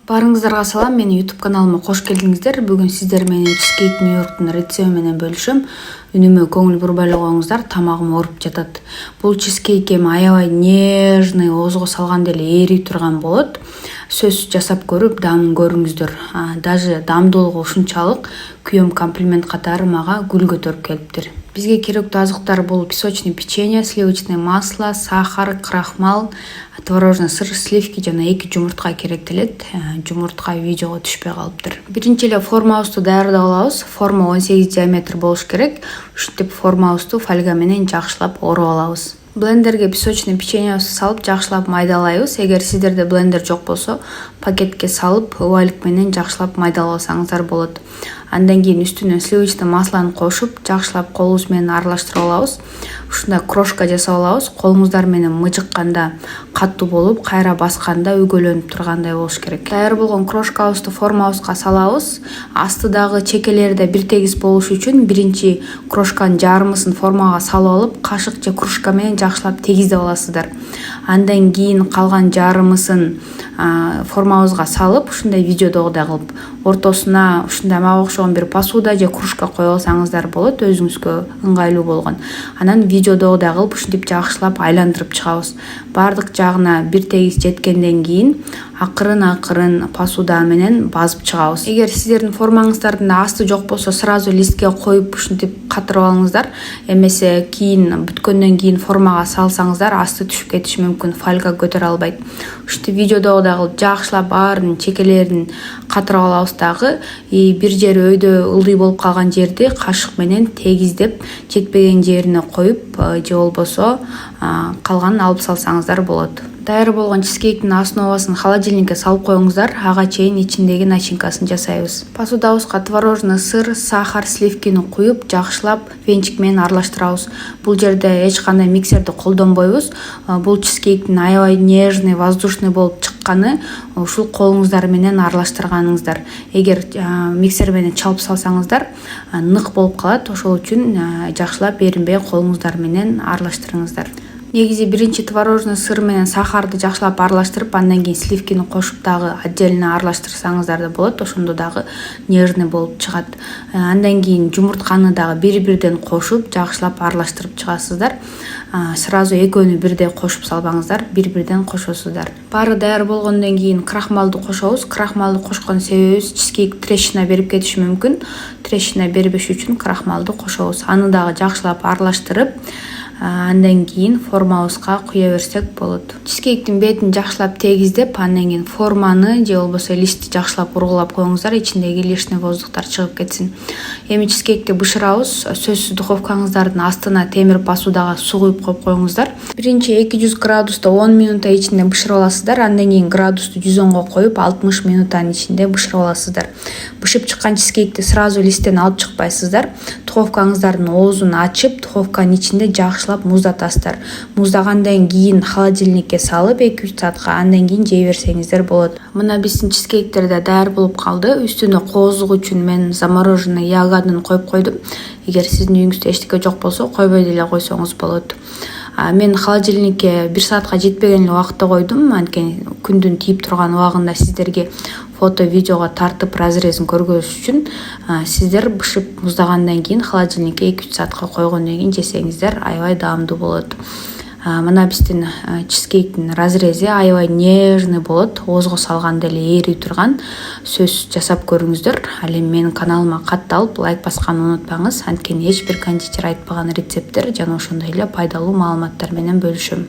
Барыңыздарга салам, менин YouTube каналыма кош келдиңиздер. Бүгүн сиздер менен Cheesecake New York'тун рецепти менен бөлүшөм. Үнүмө көңүл бурбай коюңуздар, тамагым ооруп жатат. Бул чизкейк эми аябай нежный, оозго салганда эле ээрип турган болот. Сөзсүз жасап көрүп, даамын көрүңүздөр. Даже даамдуулугу ушунчалык күйөөм комплимент катары мага гүл көтөрүп келиптир. Бизге керектүү азыктар бул песочный печенье, сливочное масло, сахар, крахмал, творожный сыр, сливки жана 2 жумуртка керектелет. Жумуртка видеого түшпөй калыптыр. Биринчи эле формабызды даярдап алабыз. Форма 18 диаметр болуш керек. Ушинтип формабызды фольга менен жакшылап ороп алабыз. Блендерге песочный печеньебизди салып жакшылап майдалайбыз. Эгер сиздерде блендер жок болсо, пакетке салып убайлык менен жакшылап майдаласаңыздар болот. Андан кийин үстүнө сливочный маслону кошуп, жакшылап колубуз менен аралаштырып алабыз. Ушундай крошка жасап алабыз. Колуңуздар менен мыжыкканда катуу болуп, кайра басканда үгөлөнүп тургандай болуш керек. Даяр болгон крошкабызды формабызга салабыз. Астыдагы чекелери да бир тегиз болуш үчүн биринчи крошканын жарымысын формага салып алып, кашык же кружка менен жакшылап тегиздеп аласыздар. Андан кийин калган жарымысын формабызга салып, ушундай видеодогудай кылып, ортосуна ушундай мага окшогон бир посуда же кружка коюп алсаңыздар болот, өзүңүзгө ыңгайлуу болгон. Анан видеодогудай кылып ушинтип жакшылап айландырып чыгабыз. Бардык жагына бир тегиз жеткенден кийин акырын посуда менен базып чыгабыз. Эгер сиздердин формаңыздардын асты жок болсо, сразу листке коюп ушинтип катырып алыңыздар. Эмесе кийин бүткөндөн кийин формага салсаңыздар, асты түшүп кетиши мүмкүн, фольга көтөрө албайт. Ушинтип видеодогудай кылып жакшылап баарын чекелерин катырып алабыз дагы. Бир жери өйдө ылдый болуп калган жерди кашык менен тегиздеп, жетпеген жерине коюп, же болбосо калганын алып салсаңыздар болот. Даяр болгон чизкейктин основасын холодильникке салып коюңуздар, ага чейин ичиндеги начинкасын жасайбыз. Посудабызга творожный сыр, сахар, сливкини куюп, жакшылап венчик менен аралаштырабыз. Бул жерде эч кандай миксерди колдонбойбуз. Бул чизкейктин аябай нежный, воздушный болуп чыкканы ушул колуңуздар менен аралаштырганыңыздар. Эгер миксер менен чалып салсаңыздар, нык болуп калат. Ошол үчүн жакшылап эринбей колуңуздар менен аралаштырыңыздар. Негизи биринчи творожный сыр менен сахарды жакшылап аралаштырып, андан кийин сливкини кошуп дагы отдельно аралаштырсаңыздар да болот. Ошондо дагы нежный болуп чыгат. Андан кийин жумуртканы дагы бири-бирден кошуп, жакшылап аралаштырып чыгасыздар. Сразу экөөнү бирдей кошуп салбаңыздар, бири-бирден кошосуздар. Баары даяр болгондон кийин крахмалды кошобуз. Крахмалды кошкон себебибиз чизкейк трещина берип кетиши мүмкүн. Трещина бербеш үчүн крахмалды кошобуз. Аны дагы жакшылап аралаштырып, андан кийин формабызга куя берсек болот. Чизкейктин бетин жакшылап тегиздеп, андан кийин форманы же болбосо листти жакшылап ургулап коюңуздар, ичиндеги лишний воздухтар чыгып кетсин. Эми чизкейкти бышырабыз. Сөзсүз духовкаңыздардын астына темир посудага суу куюп коюп коюңуздар. Биринчи 200 градуста 10 минутта ичинде бышырып аласыздар. Андан кийин градусту 110го коюп 60 минуттан ичинде бышырып аласыздар. Бышып чыккан чизкейкти сразу листтен алып чыкпайсыздар. Духовкаңыздардын оозун ачып, духовканын ичинде жакшылап муздатасыздар. Муздагандан кийин холодильникке салып 2-3 саатка, андан кийин жей берсеңиздер болот. Мына биздин чизкейктер да даяр болуп калды. Үстүнө коозук үчүн мен замороженный ягоданы коюп койдум. Эгер сиздин үйүңүздө эчтеке жок болсо, койбой деле койсоңуз болот. Мен холодильникке 1 саатка жетпеген эле убакытта койдум. Анткени күндүн тийип турган убагында сиздерге фото, видеого тартып разрезин көргөзүш үчүн сиздер бышып муздагандан кийин холодильникке 2-3 саатка койгондон кийин жесеңиздер аябай даамдуу болот. Мына биздин чизкейктин разрези аябай нежный болот, оозго салганда эле ээрип турган. Сөзсүз жасап көрүңүздөр. Ал эми менин каналыма катталып, лайк басканды унутпаңыз. Анткени эч бир кондитер айтпаган рецепттер жана ошондой эле пайдалуу маалыматтар менен бөлүшөм.